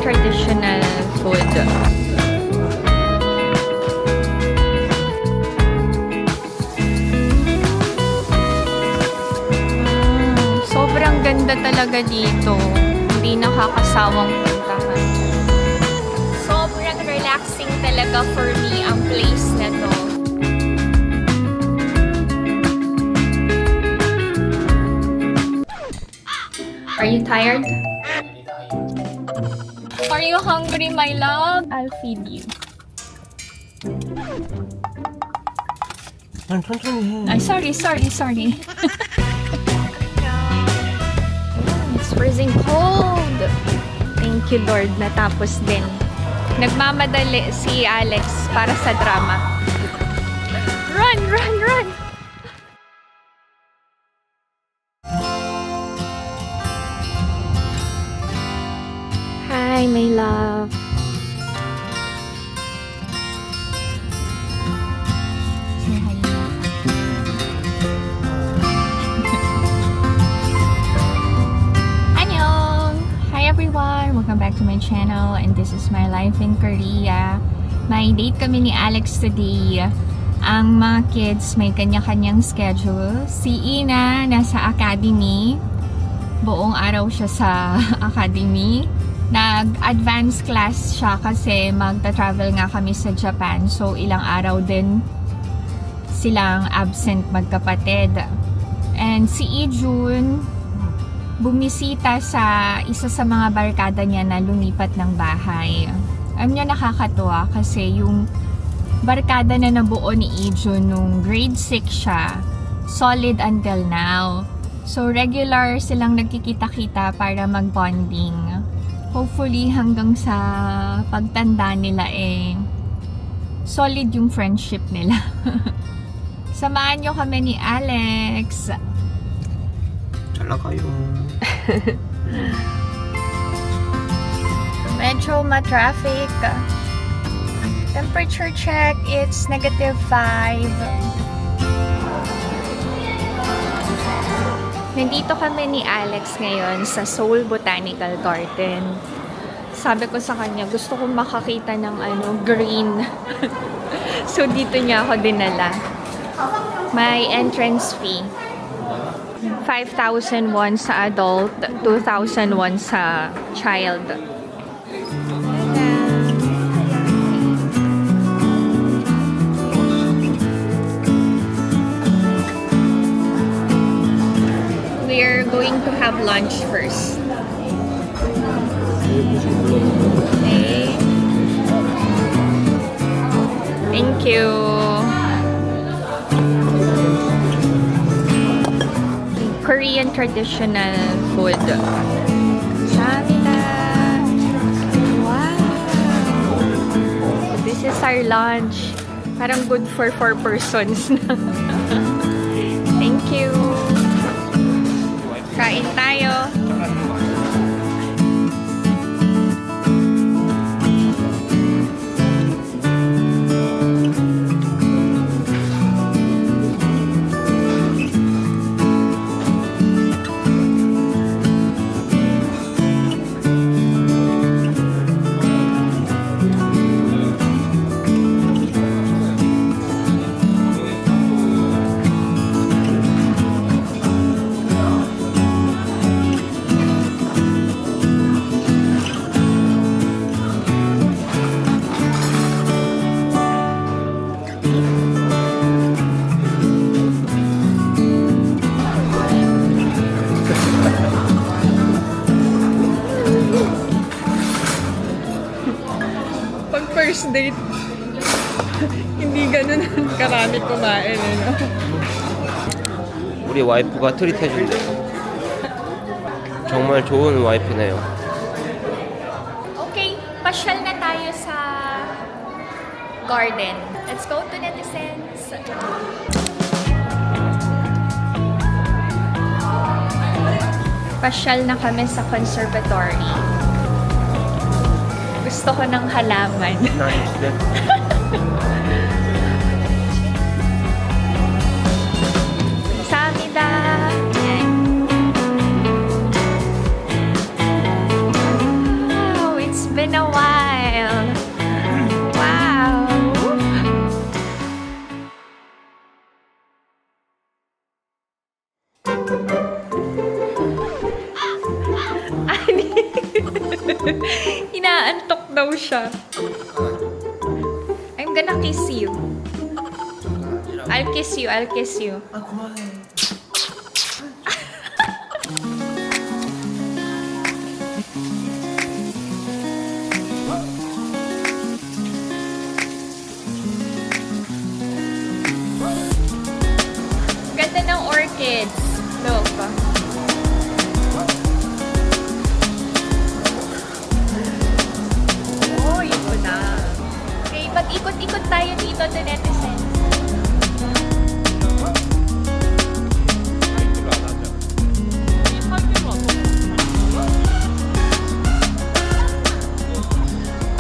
traditional food. Sobrang ganda talaga dito. Hindi nakakasawang puntahan. Sobrang relaxing talaga for me ang place na to. Are you tired? Are you hungry, my love? I'll feed you. Ay, sorry. It's freezing cold. Thank you, Lord. Natapos din. Nagmamadali si Alex para sa drama. Run! Hi, my love. Say hi. Annyeong! Hi everyone! Welcome back to my channel, and this is my life in Korea. May date kami ni Alex today. Ang mga kids may kanya-kanyang schedule. Si Ina nasa academy. Buong araw siya sa academy. Nag-advance class siya kasi magta-travel nga kami sa Japan. So, ilang araw din silang absent magkapatid. And si Ijun, bumisita sa isa sa mga barkada niya na lumipat ng bahay. Alam niya, nakakatuwa kasi yung barkada na nabuo ni Ijun nung grade 6 siya, solid until now. So, regular silang nagkikita-kita para mag-bonding. Hopefully, hanggang sa pagtanda nila solid yung friendship nila. Samahan nyo kami ni Alex. Tsala kayo. Medyo ma-traffic. Temperature check, it's -5. Nandito kami ni Alex ngayon sa Seoul Botanical Garden. Sabi ko sa kanya, gusto kong makakita ng green. So, dito niya ako dinala. May entrance fee. 5,000 won sa adult, 2,000 won sa child. We're going to have lunch first. Okay. Thank you. Korean traditional food. Samida. Wow. This is our lunch. Parang good for 4 persons na. Thank you. Kain tayo. First date, hindi ganun karami kumain, no? 우리 와이프가 트리트 해준대요. 정말 좋은 와이프네요. Okay, pasyal na tayo sa garden. Let's go to netizens. Pasyal na kami sa conservatory. Gusto ko ng halaman. Nice. Samida! Wow, it's been Inaantok daw siya. I'm gonna kiss you. I'll kiss you, I'll kiss you. 아, 그만해. Ganda ng orchids. Look. Oh, ito na. Okay, mag-ikot-ikot tayo dito to netizens.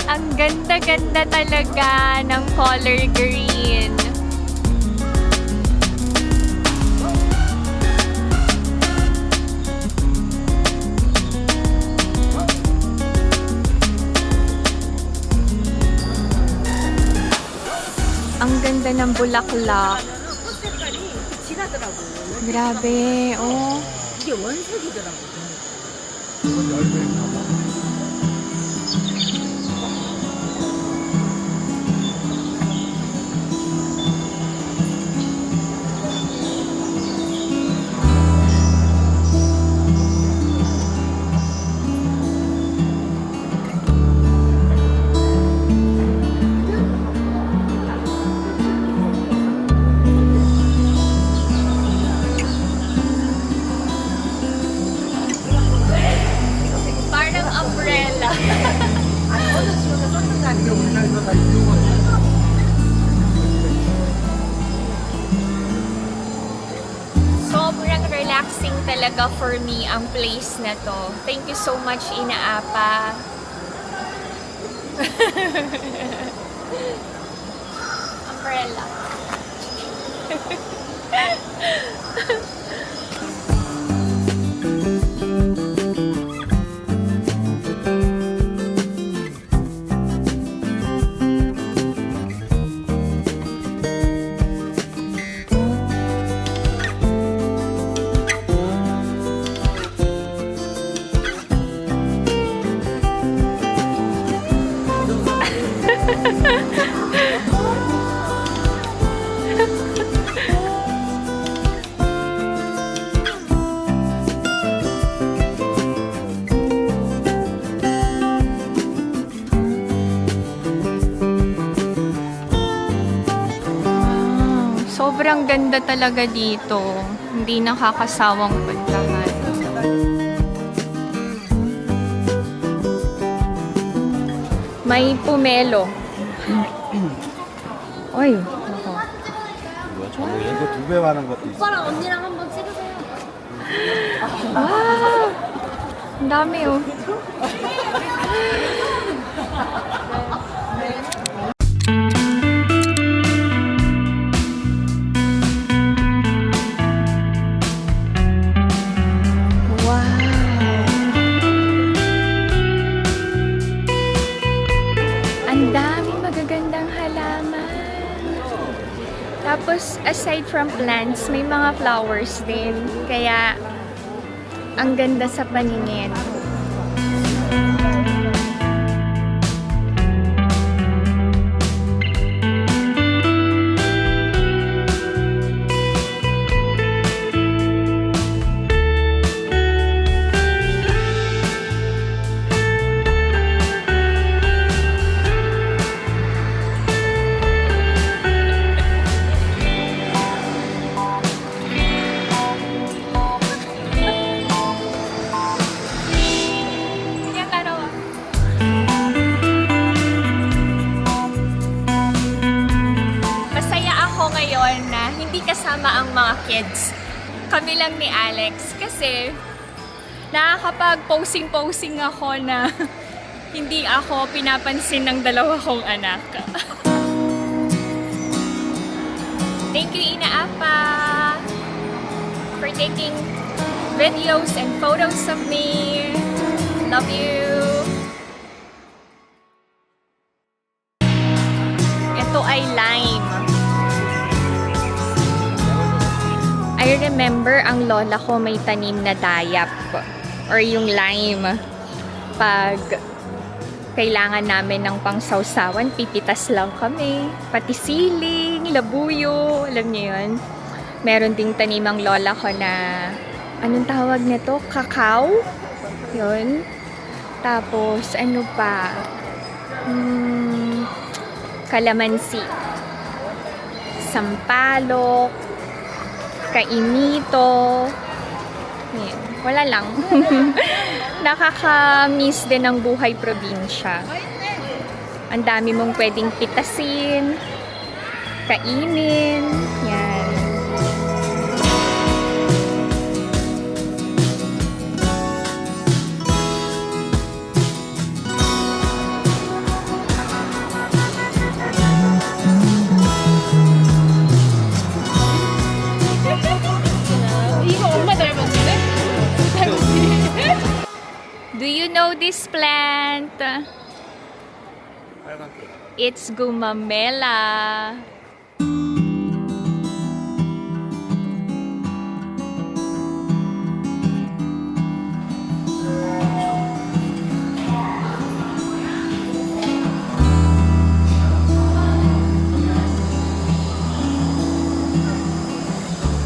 Ang ganda-ganda talaga ng color green. Ang ganda ng bulaklak. 색깔이 진하더라고. Grabe, oh. 이게 원색이더라고. Parang umbrella. 어느 집에서 썼는 거 아니에요? Sobrang relaxing talaga for me ang place na to. Thank you so much, Ina Apa. Umbrella. Sobrang ganda talaga dito. Hindi nakakasawang puntahan. May pumelo. Oy. 뭐야, 저거야? 이거 2배 많은 것도 있어. 오빠랑 언니랑 한번 찍으세요. Wow! Ang dami oh. Wow! Ang dami magagandang halaman. Tapos, aside from plants, may mga flowers din. Kaya, ang ganda sa paningin. Kasama ang mga kids. Kami lang ni Alex kasi nakakapag-posing-posing ako na hindi ako pinapansin ng dalawa kong anak. Thank you, Ina Apa, for taking videos and photos of me. Love you. Ito ay lime. I remember ang lola ko may tanim na dayap or yung lime. kapag kailangan namin ng pangsawsawan, pipitas lang kami. Pati siling, labuyo, alam niyo yun. Meron ding tanimang lola ko na, anong tawag nito? Kakao? Yun. Tapos, ano pa? Kalamansi. Sampalok. Kainito. Yan. Wala lang. Nakaka-miss din ang buhay probinsya. Ang dami mong pwedeng pitasin, kainin. Yan. 이거 엄마 닮았는데? Do you know this plant? 빨갛게. It's gumamela.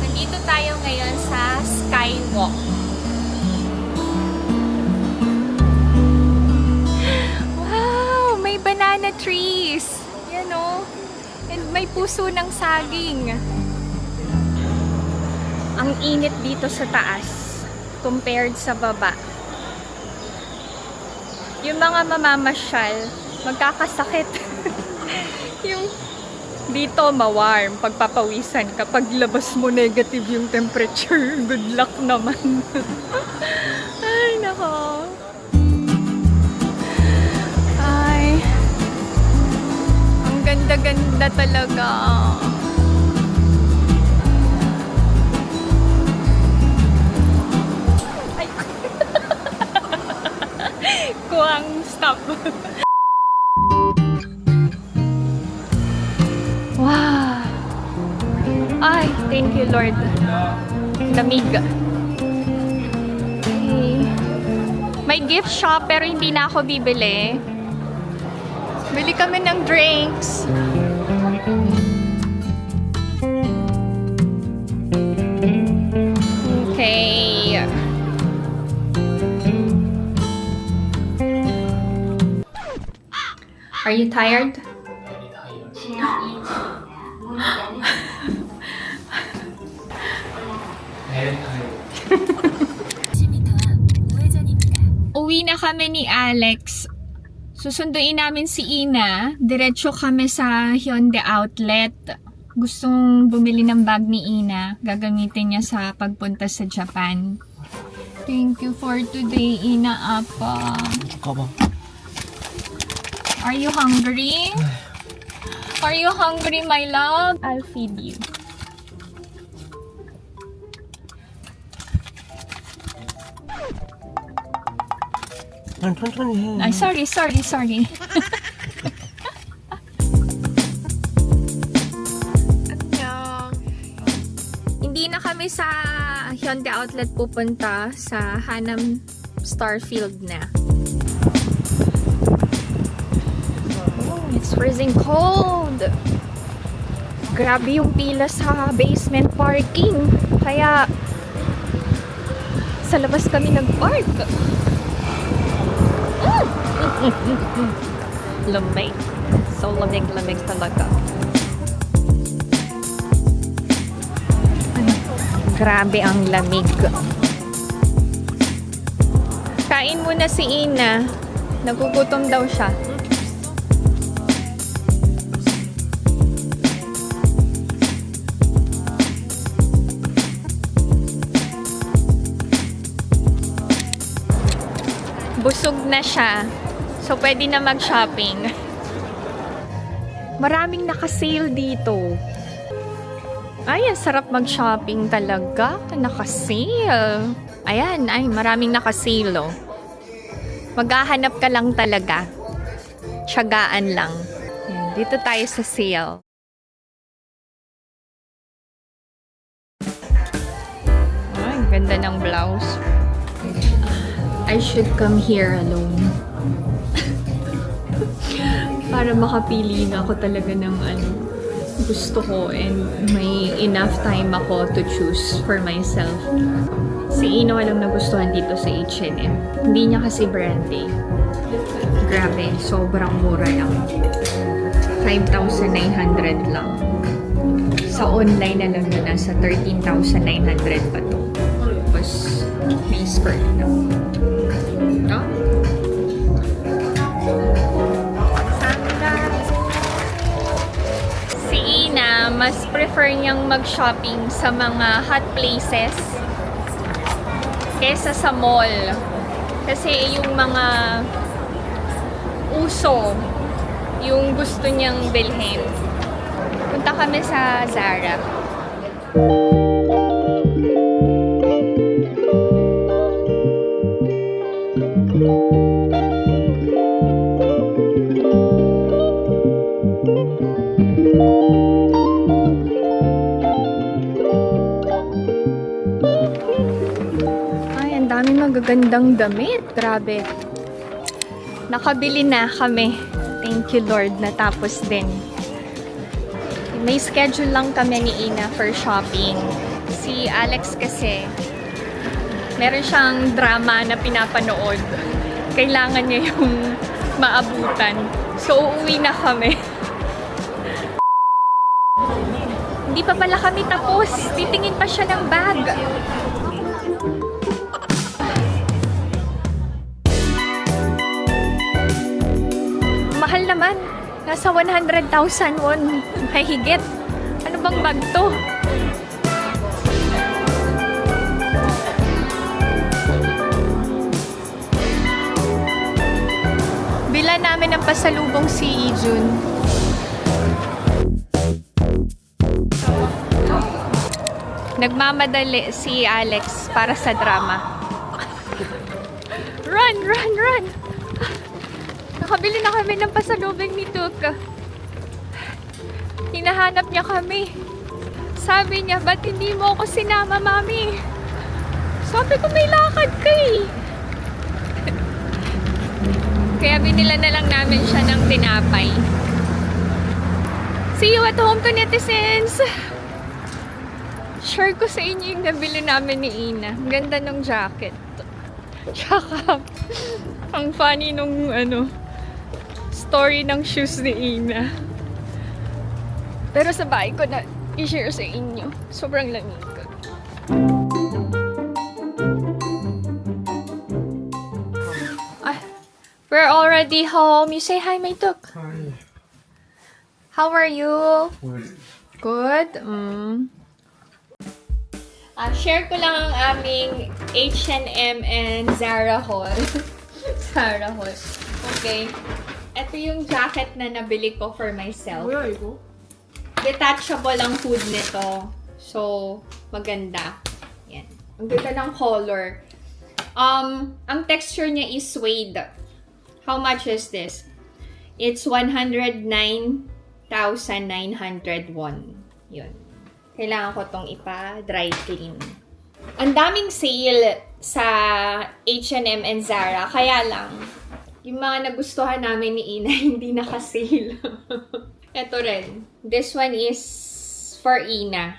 Nandito tayo ngayon sa Skywalk. Wow! May banana trees! Yan o. And may puso ng saging. Ang init dito sa taas compared sa baba. Yung mga mamamasyal, magkakasakit. Yung dito ma-warm, pagpapawisan. Kapag labas mo negative yung temperature, good luck naman. Ay, nako. Ay, ang ganda-ganda talaga. Ay. Kuwang stop. Wow! Ay, thank you, Lord. Lamig. Okay. May gift shop pero hindi na ako bibili. Bili kami ng drinks. Okay. Are you tired? Uwi na kami ni Alex. Susunduin namin si Ina. Diretso kami sa Hyundai Outlet. Gustong bumili ng bag ni Ina. Gagamitin niya sa pagpunta sa Japan. Thank you for today, Ina Apa. 가봐. Are you hungry? Are you hungry, my love? I'll feed you. 난 천천히 해. Ay, sorry. Hindi na kami sa Hyundai Outlet pupunta, sa Hanam Starfield na. Oh, it's freezing cold. Grabe yung pila sa basement parking. Kaya sa labas kami nag-park. Lamig. So lamig talaga. Grabe ang lamig. Kain muna si Ina. Nagugutom daw siya. Busog na siya. So, pwede na mag-shopping. Maraming naka-sale dito. Ay, ang sarap mag-shopping talaga. Naka-sale. Ayan, ay, maraming naka-sale, oh. Maghahanap ka lang talaga. Tiyagaan lang. Ayan, dito tayo sa sale. Ay, ganda ng blouse. I should come here alone. Para makapili na ako talaga ng ano gusto ko and may enough time ako to choose for myself. Si Ino walang nagustuhan dito sa H&M. Hindi niya kasi brand eh. Grabe, sobrang mura lang. 5,900 lang. Sa online na lang na nasa 13,900 pa to. Tapos may skirt na. No? Si Ina, mas prefer niyang mag-shopping sa mga hot places kesa sa mall. Kasi yung mga uso, yung gusto niyang bilhin. Punta kami sa Zara. Ay, ang dami magagandang damit. Grabe. Nakabili na kami. Thank you, Lord. Natapos din. May schedule lang kami ni Ina for shopping. Si Alex kasi, meron siyang drama na pinapanood. Kailangan niya yung maabutan. So, uuwi na kami. Hindi pa pala kami tapos. Titingin pa siya ng bag. Mahal naman. Nasa 100,000 won. Mahigit. Ano bang bag to? Bila namin ng pasalubong si Ijun. Nagmamadali si Alex para sa drama. Run! Run! Run! Nakabili na kami ng pasalubong ni Tuka. Hinahanap niya kami. Sabi niya, ba't hindi mo ako sinama, Mami? Sabi ko, may lakad ka eh. Kaya binila na lang namin siya ng tinapay. See you at home to netizens! Share ko sa inyo yung nabili namin ni Ina. Ang ganda ng jacket. Tsaka, ang funny nung story ng shoes ni Ina. Pero sa bahay ko na i-share sa inyo. Sobrang lamig ko. We're already home. You say hi, Maytuk. Hi. How are you? Good. Good? Share ko lang ang aming H&M and Zara haul. Zara haul. Okay. Ito yung jacket na nabili ko for myself. 뭐야 이거? Detachable ang hood nito. So, maganda. Yan. Ang ganda ng color. Ang texture niya is suede. How much is this? It's 109,900 won. Yun. Kailangan ko tong ipa-dry clean. Ang daming sale sa H&M and Zara. Kaya lang, yung mga nagustuhan namin ni Ina, hindi naka-sale. Ito rin. This one is for Ina.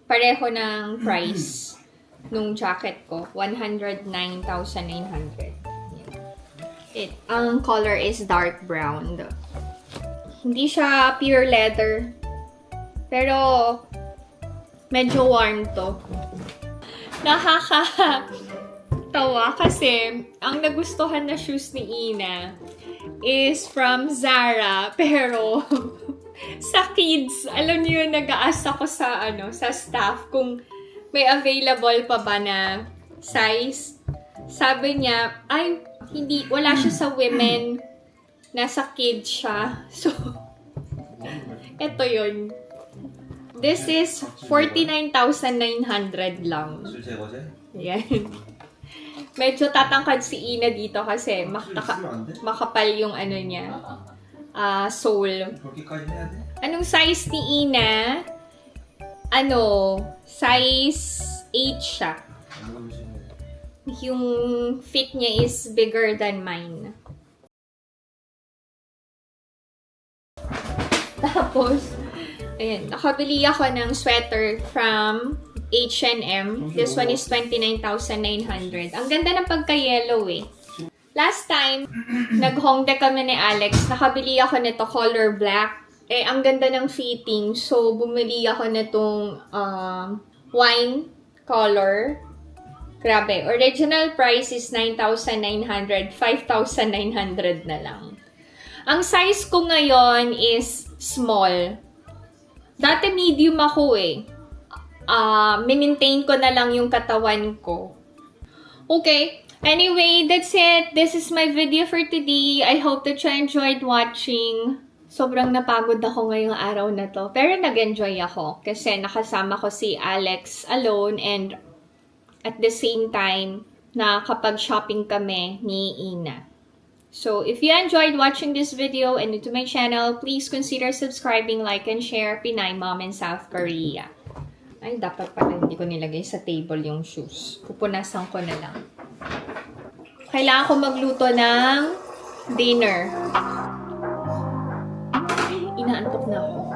Pareho ng price nung jacket ko. 109,900. Ang color is dark brown. Hindi siya pure leather. Pero, medyo warm to. Nakakatawa kasi ang nagustuhan na shoes ni Ina is from Zara. Pero, sa kids, alam niyo yung nag-ask ako sa, sa staff kung may available pa ba na size. Sabi niya, ay, hindi, wala siya sa women. Nasa kids siya. So, eto yun. This is 49,900 lang. Yan. Medyo tatangkad si Ina dito kasi makapal yung niya. Sole. Anong size ni Ina? Size 8 siya. yung fit niya is bigger than mine. Tapos, ayan, nakabili ako ng sweater from H&M. This one is 29,900. Ang ganda ng pagka-yellow eh. Last time, nag-hongdae kami ni Alex, nakabili ako nito color black. Eh, ang ganda ng fitting. So, bumili ako nitong wine color. Grabe. Original price is 9,900. 5,900 na lang. Ang size ko ngayon is small. Dati medium ako eh. Minintain ko na lang yung katawan ko. Okay. Anyway, that's it. This is my video for today. I hope that you enjoyed watching. Sobrang napagod ako ngayong araw na to. Pero nag-enjoy ako kasi nakasama ko si Alex alone and at the same time, nakapag-shopping kami ni Ina. So, if you enjoyed watching this video and new to my channel, please consider subscribing, like, and share. Pinay Mom in South Korea. Ay, dapat pala hindi ko nilagay sa table yung shoes. Pupunasan ko na lang. Kailangan ko magluto ng dinner. Inaantok na ako.